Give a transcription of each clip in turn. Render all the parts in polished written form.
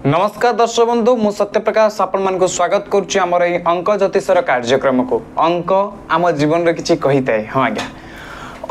नमस्कार दर्शक बंधु मु सत्यप्रकाश आपण मान को स्वागत करुच्ची आमर ये अंक ज्योतिषर कार्यक्रम को। अंक आम जीवन रे किछि कहिताय। हाँ आज्ञा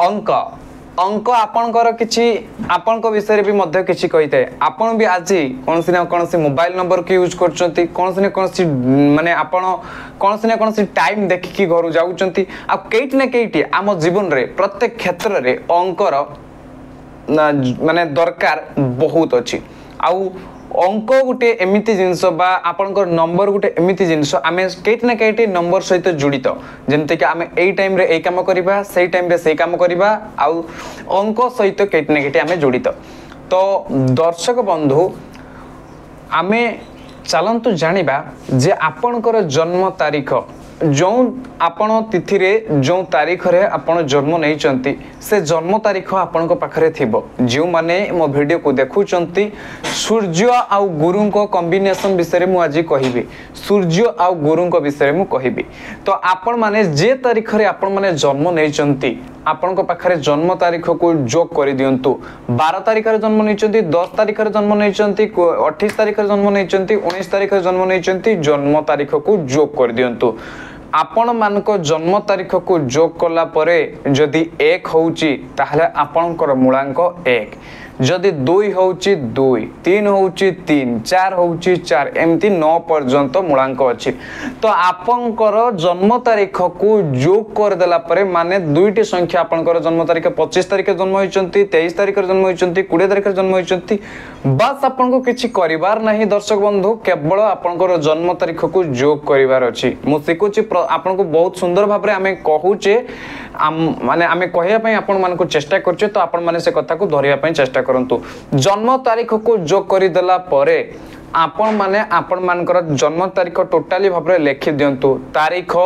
अंक अंक आपणकर किछि आपणक विषय भी मध्य किछि कहिताय। आपण भी आज कोनसी ना कोनसी मोबाइल नंबर के यूज करचंती, कोनसी ना कोनसी माने आपण कोनसी ना कोनसी टाइम देखिकी घर जाउचंती। आ केइट ना केइटी आम जीवन रे प्रत्येक क्षेत्र रे अंकर माने दरकार बहुत अछि। आउ अंक गोटे एमिति जिनस बा आपनकर नंबर गोटे एमिति जिनस आमे केट ना केट नंबर सहित जुड़ित जेमते कि आमे एई टाइम रे एई काम करिबा सेई टाइम रे सेई काम करिबा आउ अंक सहित केट ना केट आमे जुड़ित। तो दर्शक बंधु आमे चलंतु जानिबा जे आपनकर जन्म तारीख जो आपण तिथि रे जो तारीख रे आपण जन्म नहीं चंती से जन्म तारीख आपण को पाखरे थिबो। जो माने मो वीडियो को देखुचंती सूर्य आउ गुरु को कॉम्बिनेशन विषय मु आज कहिबी। सूर्य आउ गुरु को विषय मु कहिबी। तो आपण माने जे तारीख रे आपण माने जन्म नहीं चंती आपण को पाखरे जन्म तारीख को जोग कर दियंतु। 12 तारीख रे जन्म नहीं चंती, 10 तारीख रे जन्म नहीं चंती, 28 तारीख रे जन्म नहीं चंती, 19 तारीख रे जन्म नहीं चंती, जन्म तारीख को जोग कर दियंतु। आपण मान को जन्म तारीख को जोग कला परे जदि 1 होउची ताहले आपणकर मूलांक 1, जदि 2 होउची 2, 3 होउची 3, 4 होउची 4 एमती 9 पर्यंत मूलांक अछि। तो आपणकर जन्म तारीख को जोग कर देला परे माने दुईटी संख्या आपणकर जन्म तारीख 25 तारीख जन्म होइचंती, 23 तारीख जन्म होइचंती, 20 तारीख जन्म होइचंती, बस आपन को किछि करिवार नाही दर्शक बंधु, केवल आपणकर जन्म तारीख को जोग करिवार अछि। मु सिकुछि आपन को बहुत सुंदर भाबरे आमे कहूचे माने आमे कहया पई आपन मान को चेष्टा करछे। तो आपन माने से कथा को धरिया पई चेष्टा करंतु। जन्म तारीख को जोग करि देला परे आपण माने आपण मानकर जन्म तारीख टोटाली भाबरे लिखि दियंतु। तारीख,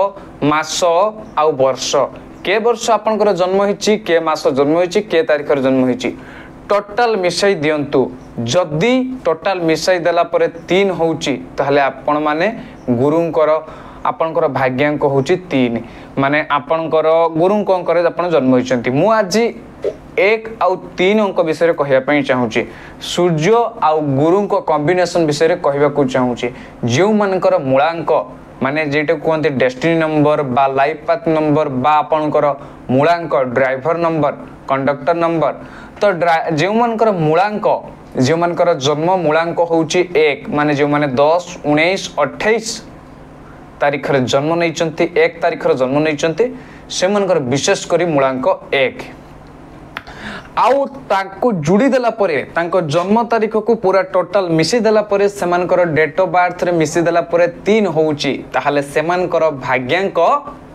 मास आउ वर्ष, के वर्ष आपनकर जन्म हिची, के मास जन्म हिची, के तारीख रे जन्म हिची, टोटाल मिसाई दियंतु। जदि टोटाल मिसाई देला परे 3 होउची ताहले आपण माने गुरुंकर आपनकर भाग्यांक होउची 3 माने आपनकर गुरुंक अंकरे आपण जन्म होइचंती। मु आज 1 आउ 3 अंक विषय कहया पई चाहूची। सूर्य आउ गुरुंक कॉम्बिनेशन विषय कहबा को चाहूची। जेउ मानकर मूलांक माने जेटे कोनते डेस्टिनी नंबर बा लाइफ पाथ नंबर बा आपनकर मूलांक ड्राइवर नंबर, कंडक्टर नंबर, तो जेउ मानकर मूलांक जेउ मानकर जन्म मूलांक होउची 1 माने जेउ माने 10, 19, 28 तारीख रे जन्म नहीं चंती, 1 तारीख रे जन्म नहीं चंती, से मनकर विशेष करी मूलांक 1 आउ ताको जुड़ी देला परे तांको जन्म तारीख को पूरा टोटल मिसी देला परे सेमानकर डेट ऑफ बर्थ रे मिसी देला परे 3 होउची ताहाले सेमानकर भाग्यांक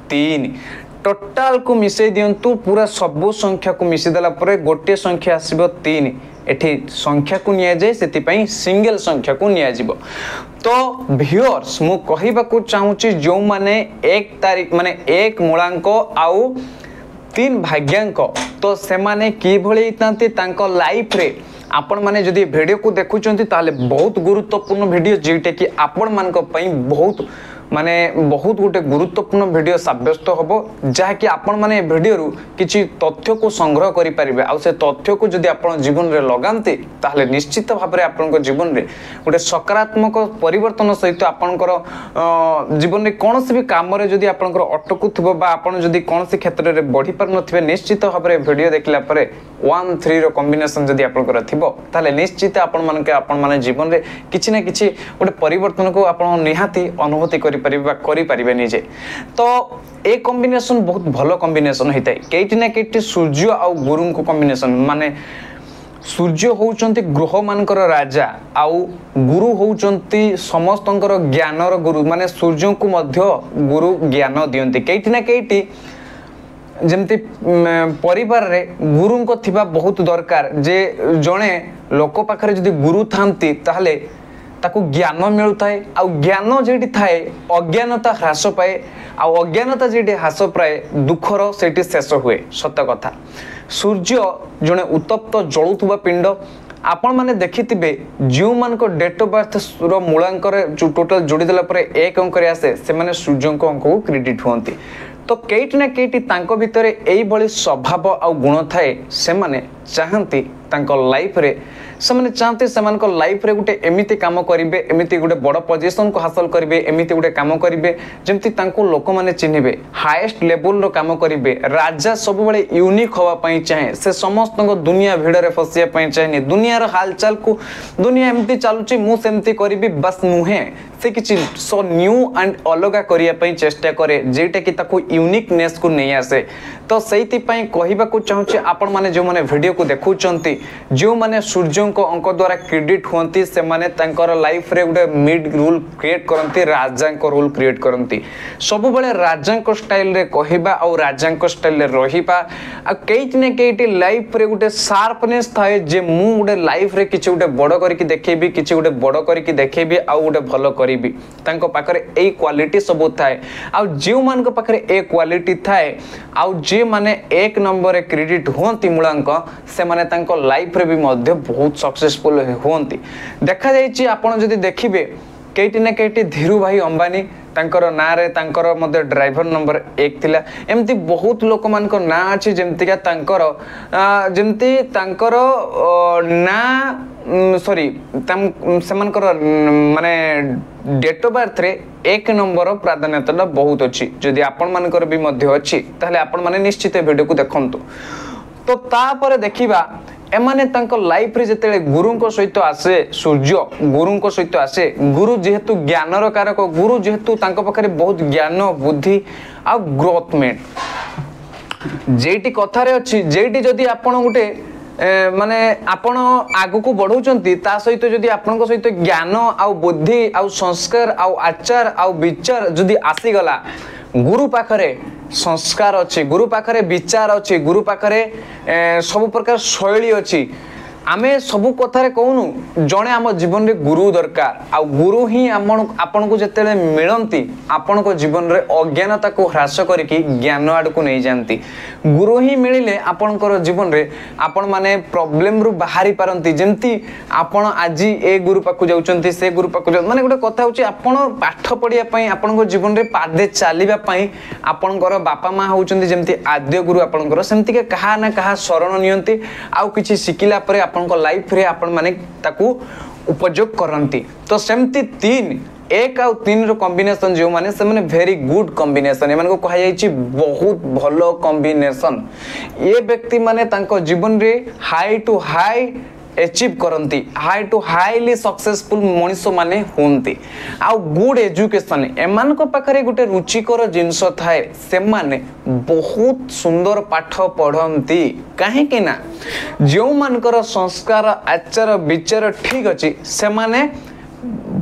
3 टोटल को मिसै दियंतु। पूरा सब संख्या को मिसी देला परे गोटे संख्या आसीबो 3। एठी संख्या को निया जाय सेति पई सिंगल संख्या को निया जिवो। तो व्यूअर्स मु कहिबा को चाहूची जो माने 1 तारीख माने 1 मूलांक आउ 3 भाग्यांक तो से माने की भली तांती तांको लाइफ रे आपण माने जदी वीडियो को देखुचंती ताले बहुत गुरुत्वपूर्ण वीडियो जेटे कि आपण मान को पई बहुत माने बहुत गोटे गुरुत्वपूर्ण वीडियो साब्यस्त होबो जहा कि आपण माने वीडियो रु किछि तथ्य को संग्रह करि परिबे। आ से तथ्य को जदी आपण जीवन रे लगांती ताले निश्चित भाबरे आपण को जीवन रे गोटे सकारात्मक परिवर्तन सहित आपणकर जीवन रे कोनोसी भी काम रे जदी आपणकर अटकुथबो बा आपण जदी कोनोसी क्षेत्र रे बढ़ी पार नथिबे निश्चित भाबरे वीडियो देखला परे 1 3 रो कॉम्बिनेशन जदी आपणकर थिबो ताले निश्चित आपण माने जीवन रे किछि ना किछि गोटे परिवर्तन को आपण निहाती अनुभूति करि परिबे निजे। तो ए कॉम्बिनेशन बहुत भलो कॉम्बिनेशन होइताय। केइटी ना केइटी सूर्य आउ गुरु को कॉम्बिनेशन माने सूर्य होउचंती ग्रह मानकर राजा आउ गुरु होउचंती समस्तंकर ज्ञानर गुरु माने सूर्य को मध्य गुरु ज्ञान दियंती। केइटी ना केइटी जेमती परिवार रे गुरु को थिबा बहुत दरकार जे जणे लोक पाखरे जदी गुरु थांती ताहले ताकू ज्ञान मिलुताए आ ज्ञान जेटी थाए अज्ञानता ह्रास पाए आ अज्ञानता जेटी ह्रास पाए दुखर सेटी शेष हुए। सत कथा सूर्य जने उत्तप्त जळुथुबा पिंड आपण माने देखिथिबे जो मान को डेट ऑफ बर्थ रो मूलांक रे टोटल जोड़ी देला परे 1 अंक रे आसे से माने सूर्य को अंक को क्रेडिट होंती। तो केइटी ना केइटी तांको भितरे एई बळी स्वभाव आ गुण थाए से माने चाहंती तांको लाइफ रे से चाहते से लाइफ रे गोटे एमिति काम करेंगे एमिति गोटे बड़ पोजिशन को हासिल करेंगे एमिति गोटे काम करेंगे जमती लोक मैंने चिन्हे हाएस्ट लेवल रो काम करेंगे राजा सब बड़े यूनिक होवाई चाहे से समस्त दुनिया भिड़े फसिया चाहे दुनियार हालचाल को दुनिया एमती चलुची मुझे करी बस नुहे से किसी सो न्यू एंड अलग करने चेष्टा करे जेटा कि ताको यूनिकनेस को नहीं आसे तो से कहवा चाहूँगी आपण मैंने जो मैंने वीडियो को देखुंट जो मैंने सूर्य को अंक द्वारा क्रेडिट होती से माने लाइफ रे गोटे मिड रूल क्रिएट करती राजा रूल क्रिएट करती सब बेले राजा स्टाइल रे कहवा और राजा स्टाइल रे रहिबा कईटी ना कईटी लाइफ रे गोटे शार्पनेस थाए जे मु गोटे लाइफ रे किछि गोटे बड़ करके देखेबी किछि गोटे बड़ करके देखेबी आ गोटे भलो करिबी तांको पाखरे ए क्वालिटी सब थाए आ जो मान को पाखरे ए क्वालिटी थाए आ जे माने एक नंबर क्रेडिट होंती मूलांक से माने तांको लाइफ रे भी मध्य बहुत सक्सेसफुल होंती देखा जायछि आपण जदि देखिबे कईटी ना कईटी धीरू भाई अंबानी तांकर ना रे तांकर मध्य ड्राइवर नंबर 1 थिला एमती बहुत लोक मान को ना अछि जेमती का तांकर जेमती तांकर ना सॉरी सेमानकर माने डेट ऑफ बर्थ रे 1 नंबर प्राधान्यता बहुत अच्छी जदि आपण मानकर भी मध्य अच्छी ताहले आपण माने निश्चित वीडियो को देखंतु तो तापर देखिबा एमाने तांको लाइफ रे जतेले गुरु को सहित आसे सूर्य गुरु को सहित आसे गुरु जेहेतु ज्ञानर कारक गुरु जेहेतु तांको पखरे बहुत ज्ञान बुद्धि आ ग्रोथ में जेटी कथा रे अछि जेटी जदी आपण गुटे माने आपण आगु को बढ़ौचंती ता सहित जदी आपण को सहित ज्ञान आ बुद्धि आ संस्कार आ आचार आ विचार जदी आसी गला गुरु पाखरे संस्कार अच्छी गुरु पाखरे विचार अच्छी गुरु पाखरे सब प्रकार शैली अच्छी आमे सबु कथारे कहूनु जड़े आम जीवन रे गुरु दरकार आ गुरु ही आपण को जेतेले मिलंती आपण को जीवन रे अज्ञानता को ह्रास करके ज्ञान आड़ को नहीं जानती गुरु ही मिलिले आपणकर जीवन रे आपण माने प्रॉब्लम रु बाहरी पारंती जेंती आपण आजी ए गुरु पाकु जाउचंती से गुरु पाकु माने गोटे कथा होची आपण पाठ पढिया पई आपण को जीवन रे पादे चालीबा पई आपणकर बापा मां होउचंती जेंती आद्य गुरु आपणकर सेंती के कहा ना कहा शरण नियंती आ किछि सिकिला परे आपनको लाइफ रे आपण माने ताकू उपयोग करंती तो सेमती 3 1 और 3 रो कॉम्बिनेशन जो माने से माने वेरी गुड कॉम्बिनेशन ए माने को कहा जाई छी बहुत भलो कॉम्बिनेशन ये व्यक्ति माने तांको जीवन रे हाई टू हाई अचीव करंती हाई टू हाईली सक्सेसफुल मनुष्य माने होंती आ गुड एजुकेशन एमान को पाखरे गुटे रुचिकर जिंस थाए से माने बहुत सुंदर पाठ पढ़ंती काहे कि ना जो मानकर संस्कार आचार विचार ठीक अछि से माने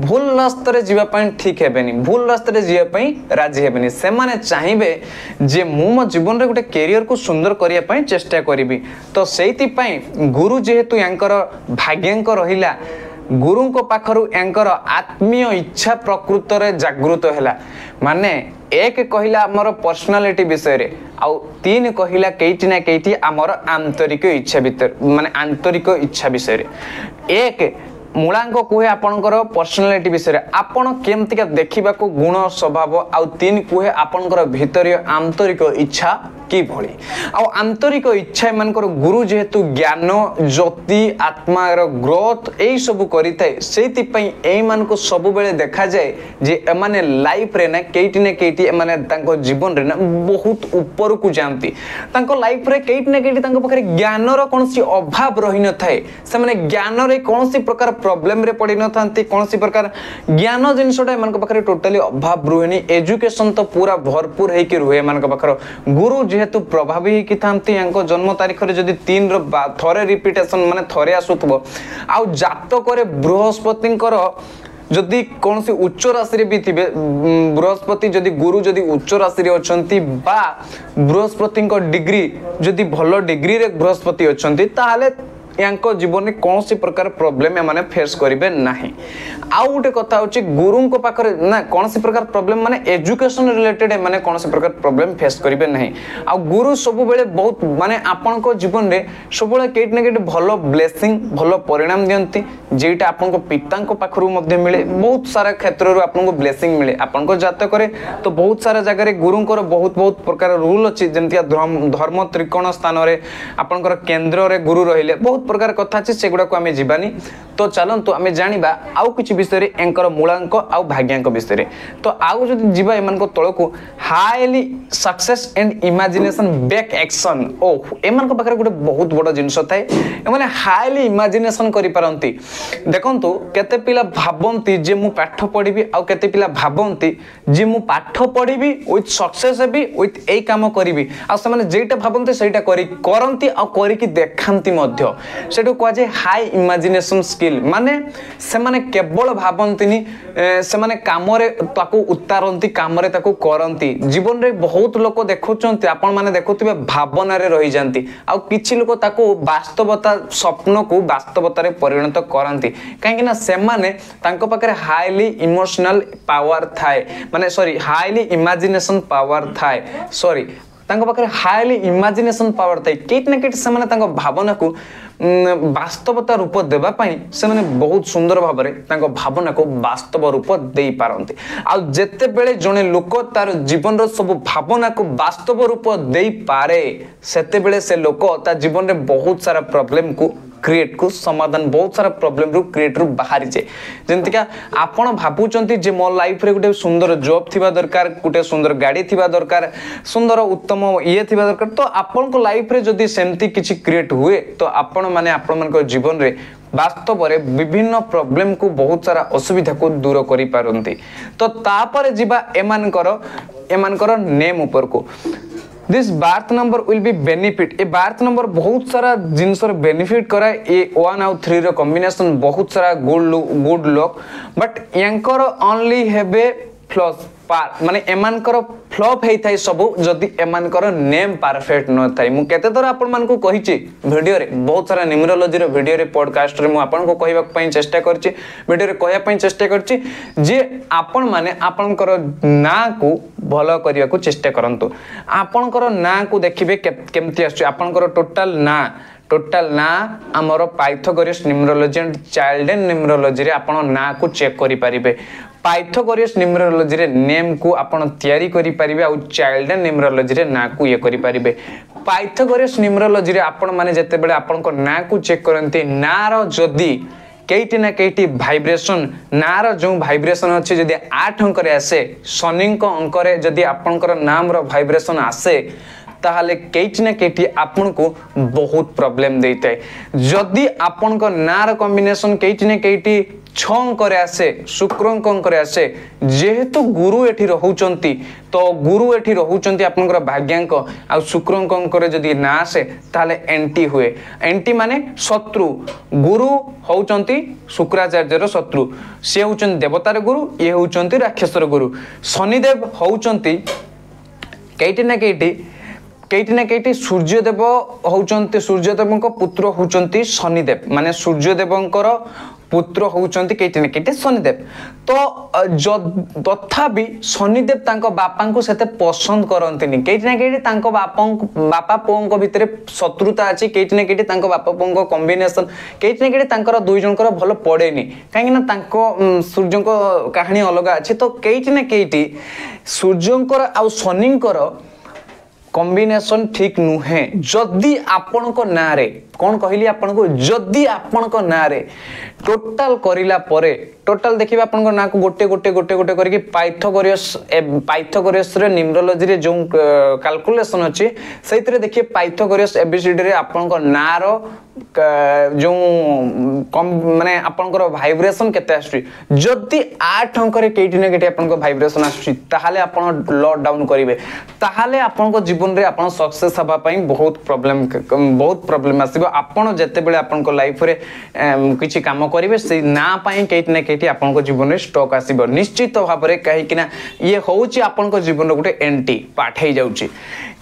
भूल रास्ते जीवाई ठीक हेबेनी भूल रास्ते जीवाई राजी हेबेनी से माने चाहिए जे मो जीवन रे गोटे कैरियर को सुंदर करने चेष्टा करी तो सेति गुरु जेहेतु यांकर भाग्यांक रहिला गुरु को पाखरु यांकर आत्मीय इच्छा प्रकृत रे जागृत हैला माने 1 कहिला हमर पर्सनालिटी विषय रे आउ 3 कहिला केइटी ना केइटी हमर आंतरिक इच्छा भीतर माने आंतरिक इच्छा विषय रे 1 मूलांक कुहे आपणकर पर्सनालिटी विषय आपण केमतिका देखिबा को गुण स्वभाव आउ 3 कुहे आपणकर भितरीय आंतरिक इच्छा की भली आ आंतरिक इच्छा मानकर गुरु जेहेतु ज्ञान ज्योति आत्मार ग्रोथ एई सब करिताय सेति पई एई मान को सब बेले देखा जाए जे एमाने लाइफ रे ना केइटी एमाने तांको जीवन रे ना बहुत ऊपर को जानती तांको लाइफ रे केइटी ना केइटी तांको पखरे ज्ञानर कोनसी अभाव रहि न थाए से माने ज्ञान रे कोनसी प्रकार प्रॉब्लम रे पड़ी न थांती कोनसी प्रकार ज्ञान जिनसटा एमान को पखरे टोटली अभाव रुहेनी एजुकेशन तो पूरा भरपूर हे कि रुहे एमान को पखरो गुरु जेहेतु प्रभावी कि थांती यांको जन्म तारीख रे जदी 3 रो थरे रिपीटेशन माने थरे आसुथबो आ जातक रे बृहस्पतिंकर जदि कौन सी उच्च राशि रे भी थिबे बृहस्पति जदि गुरु जदि उच्च राशि रे अछंती बा बृहस्पति डिग्री जदि भलो डिग्री रे बृहस्पति अछंती ताहाले यांको जीवन में कौन सी प्रकार प्रॉब्लम माने फेस करिवे नाही आ उटे कथा होची गुरु को पाखरे ना कौन सी प्रकार प्रॉब्लम माने एजुकेशन रिलेटेड माने कौन सी प्रकार प्रॉब्लम फेस करिवे नाही आ गुरु सब बेले बहुत माने आपन को जीवन रे सब बेले केट ने केट भलो ब्लेसिंग भलो परिणाम दियंती जेटा आपन को पिता को पाखरु मध्ये मिले बहुत सारा क्षेत्र रो आपन को ब्लेसिंग मिले आपन को जातक रे तो बहुत सारा जगह रे गुरु को बहुत प्रकार रूल अछि जेमतिया धर्म त्रिकोण स्थान रे आपन को केंद्र रे गुरु रहिले बहुत प्रकार कथा अच्छे से गुड़ा को आम जीवानी तो चलतु आम जाना आउ कि विषय एंकर मूलांक आउ भाग्यांक विषय तो आउ जब जीवा एम तौक highly success and imagination back action ओ एम पाखे गोटे बहुत बड़ जिनस थाए एम हाईली इमेजिनेशन करपारती देखु केते पिला भावती जे मु पाठ पढ़ी आउ केते पिला भावती जे मु पाठ पढ़ी विथ सक्सेस हेबी विथ एई काम करी आ से जेटा भावती से करती आ करिकी देखांती मध्य सेटू कह जाए हाई इमेजिनेशन स्किल माने से माने केवल भावंतीनी से माने कामरे ताकू उतारती कामरे ताकू करती जीवन रे बहुत लोक देखुचंती आपण माने देखुथिबे भावना रे रही जानती आ किछि लोक ताकू वास्तवता स्वप्न को वास्तवता रे परिणत करंती काहेकि ना से माने तांको पाखरे हाईली इमोशनल पावर थाए माने सॉरी हाईली इमेजिनेशन पावर थाए सॉरी तांको पाखरे हाईली इमेजिनेशन पावर थाए केट ना केट से माने तांको भावना को वास्तवता रूप देबा पई से माने बहुत सुंदर भाव रे तांको भावना को वास्तव रूप देई पारंती आ जेते बेले जने लोक तार जीवन रो सब भावना को वास्तव रूप देई पारे सेते बेले से लोक ता जीवन रे बहुत सारा प्रॉब्लम को क्रिएट को समाधान बहुत सारा प्रॉब्लम रू क्रिएट रू बाहरी जाए जंती का आपण भाबुचंती जे मो लाइफ रे गुटे सुंदर जॉब थिबा दरकार गुटे सुंदर गाड़ी थिबा दरकार सुंदर उत्तम ये थिबा दरकार तो आपण को लाइफ रे जदी सेमती किछि क्रिएट हुए तो आपण माने आपण मन को जीवन रे वास्तव रे विभिन्न प्रॉब्लम को बहुत सारा असुविधा को दूर करि पारंती तो तापर जीवा एमानकर नेम ऊपर को this birth number will be benefit a birth number बहुत सारा जिनस बेनिफिट कराए ए 1 आउ 3 रो कॉम्बिनेशन बहुत सारा गुड लक बट यांकर ओनली हेबे फ्लॉस माने एमानकर फ्लॉप हेई थाई सब जदी एमानकर नेम परफेक्ट न थाई मु केते थोर आपन मान को कहिची वीडियो रे बहुत सारा न्यूमरोलॉजी रो वीडियो रे पॉडकास्ट रे मु आपन को कहबा पई चेष्टा करची वीडियो रे कहया पई चेष्टा करची जे आपन माने आपनकर ना को भलो करिया को चेष्टा करंतु आपनकर ना को देखिबे केमती आछी आपनकर टोटल ना हमर Pythagoras numerology and child numerology रे आपन ना को चेक करि परिबे पाइथागोरस न्यूमरोलॉजी रे नेम को आपन तयारी करि परिबे आ चाइल्ड न्यूमरोलॉजी रे ना को ये करि परिबे पाइथागोरस न्यूमरोलॉजी रे आपन माने जते बेले आपन को ना को चेक करंती ना रो जदी केटी ना केटी वाइब्रेशन ना रो जो वाइब्रेशन अछि जदी 8 अंक रे आसे शनि को अंक रे जदी आपनकर नाम रो वाइब्रेशन आसे ताहले केटी ना केटी आपन को बहुत प्रॉब्लम देते है जदी आपन को नार कॉम्बिनेशन केटी ना केटी 6 अंक रे आसे शुक्र अंक रे आसे जेहेतु गुरु एठी रहउचंती तो गुरु एठी रहउचंती आपनकर भाग्यांक आ शुक्र अंक रे जदी ना आसे ताहले एंटी हुए एंटी माने शत्रु गुरु होउचंती शुक्राचार्य रो शत्रु से होउचंती देवतार गुरु ये होउचंती राक्षसर गुरु शनिदेव होउचंती केटी ना केटी सूर्यदेव होउचंती सूर्यदेव पुत्र होउचंती शनिदेव माने सूर्यदेवंकर पुत्र होउचंती केटी ना केटी शनिदेव तो तथापि शनिदेव तांको बापा को सेते पसंद करंतिनी केटी ना केटी तांको बापा पोंको भितरे शत्रुता अछि केटी ना केटी तांको बापा पोंको कॉम्बिनेशन केटी ना केटी तांकर दुई जनकर भलो पड़ेनी काहे ना तांको सूर्यंको कहानी अलग अछि तो केटी ना केटी सूर्यंकर आ शनिंकर कॉम्बिनेशन ठीक नुहे जदि आपण को नारे कौन कहली आपण को जदि आपण को नारे टोटल करिला परे टोटल देखिबा आपण को ना को गोटे करके पाइथागोरस रे न्यूमरोलॉजी रे जो कैलकुलेशन अछि सेइतरे देखिए पाइथागोरस एबीसीडी रे आपण को ना रो जो माने आपण को वाइब्रेशन केते आछि जदि 8 अंक रे केटी ना केटी आपण को वाइब्रेशन आछि ताहाले आपण लॉक डाउन करिवे ताहाले आपण को जीवन रे आपण सक्सेस हबा पई बहुत प्रॉब्लम आसीबो आपण जते बेले आपण को लाइफ रे किछि काम करिवे से ना पई केटी ना केटी आपण को जीवन रे स्टॉक आसीबो निश्चित भाव रे काहे कि ना ये होउची आपण को जीवन रे गुटे एंटी पाठै जाउची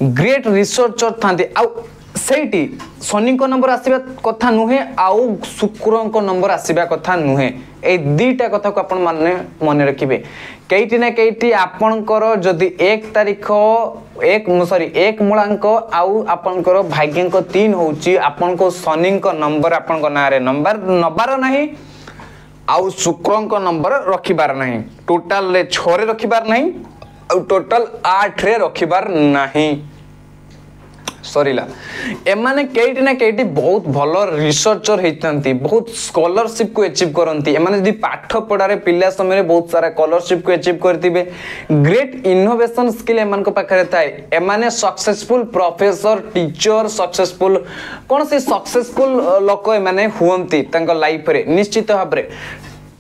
ग्रेट रिसर्चर थांती आ सेठी शनि को नंबर आसीबा कथा नुहे आउ शुक्र को नंबर आसीबा कथा नुहे ए दीटा कथा को आपण माने रखिबे केटी ना केटी आपनकर जदि 1 तारिख 1 मूलांक आउ आपनकर भाग्यांक 3 होउची आपनको शनि को नंबर आपनको नारे नंबर नबार नाही आउ शुक्र को नंबर रखिबार नाही टोटल रे 6 रे रखिबार नाही आउ टोटल 8 रे रखिबार नाही सरीला एमाने केटी ना केटी बहुत भल रिसर्चर होती बहुत स्कॉलरशिप को अचीव करती एमाने पाठ पढ़ारे पिला समय बहुत सारा स्कॉलरशिप को अचीव करते ग्रेट इनोवेशन स्किल एमान पाखे थाए एमाने सक्सेसफुल प्रोफेसर टीचर सक्सेसफुल कौन से सक्सेसफुल लोक एमाने हुअंती लाइफ रे निश्चित भाव में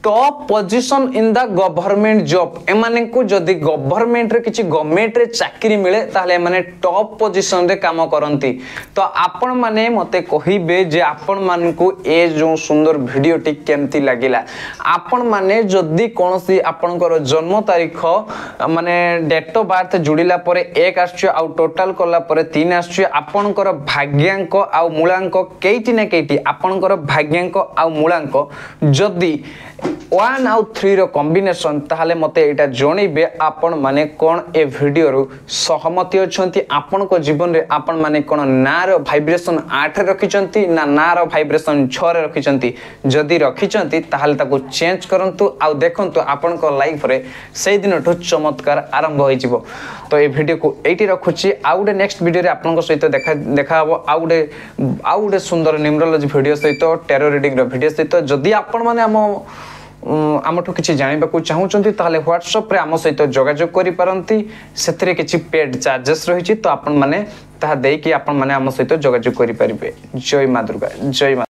top position in the government job एमाने को जदि गवर्नमेंट रे किछि गवर्नमेंट रे चाकरी मिले ताहले एमाने टॉप पोजीशन रे काम करंती तो आपण माने मते कहिबे जे आपण मान को ए जो सुंदर वीडियो टी केमती लागिला आपण माने जदि कोनसी आपनकर जन्म तारीख माने डेट ऑफ बर्थ जुड़िला परे 1 आछे आ टोटल करला परे 3 आछे आपनकर भाग्यांक आ मूलांक केइटी ना केइटी आपनकर भाग्यांक आ मूलांक जदि 1 आउट 3 रो कॉम्बिनेशन ताहले मते एटा जणैबे आपण माने कोन ए वीडियो रो सहमति अछंती आपण को जीवन रे आपण माने कोन ना रो वाइब्रेशन 8 रे रखिचंती ना रो वाइब्रेशन 6 रे रखिचंती जदी रखिचंती ताहले ताको चेंज करंतु आ देखंतु आपण को लाइफ रे सेई दिन ठो चमत्कार आरंभ होई जिवो तो ए वीडियो को एटी रखुची आउडे नेक्स्ट वीडियो रे आपण को सहित देखा हबो आउडे सुंदर न्यूमरोलॉजी वीडियो सहित टेरो रीडिंग रो वीडियो सहित जदी आपण माने आमठू किसी जानवाक चाहूँगी ताहले व्हाट्सएप रे आम सहित जोगाजोग करि पारंती सेथिरे किछि पेड चार्जेस रही तो आपण माने ताहा देकी आपण माने आम सहित जोगाजोग करि परिबे जय मां दुर्गा जय मां।